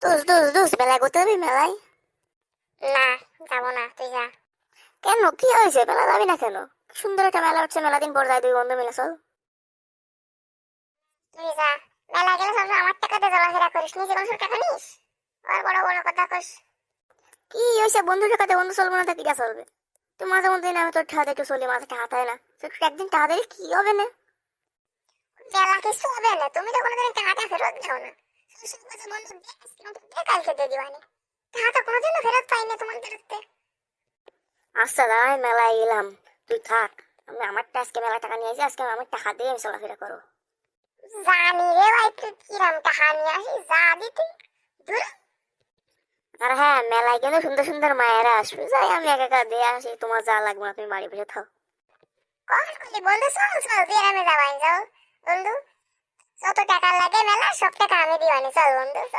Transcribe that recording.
দোষ দোষ দোষ, মেলায় করতে যাবি মেলায়? না, যাবো না, তুই যা। কেন, কি হয়েছে? মেলা যাবি না কেন? সুন্দর একটা মেলা হচ্ছে, মেলা দিন পর যাই, দুই বন্ধু মিলে চল। তুই যা। মেলা গেলে সবসময় আমার টাকাতে চলাফেরা করিস, নিজে কোনো টাকা নিস? আর বড় বড় কথা কস। কি হয়েছে? বন্ধুর সাথে বন্ধু চলবো না তো কিটা চলবে? তুই মাঝে মধ্যে না, আমি তোর ঠাতে একটু চলি, মাঝে টাকা হয় না, তুই একটু একদিন টাকা দিলে কি হবে না? মেলা কিছু হবে না, তুমি তো কোনোদিন টাকাটা ফেরত দাও না। শুধু শুধু বলছো, বন্ধু দে আজকে নয়তো দে কালকে দিয়ে দিবানি। টাকা তো কোনোদিনও ফেরত পাই না তোমাদের হাতে। আচ্ছা দাঁড়াই, মেলায় এলাম, তুই থাক। আমি আমারটা আজকে মেলা টাকা নিয়ে আসি, আজকে আমার টাকা দিয়ে আমি চলাফেরা করবো। জানি রে ভাই, তুই কিরম টাকা নিয়ে আসিস, যা দিতি। ধুর। আর হ্যাঁ, মেলায় কিন্তু সুন্দর সুন্দর মায়েরা আসবে, যাই আমি একা একা দিয়ে আসি, তোমার যা লাগবে না, তুমি বাড়ি বসে থাও। কখন করলি বন্ধু? চল চল, তুই আর আমি যাবাই, যাও বন্ধু। যত টাকা লাগে মেলা সব টাকা আমি দিবানি, চল বন্ধু চল।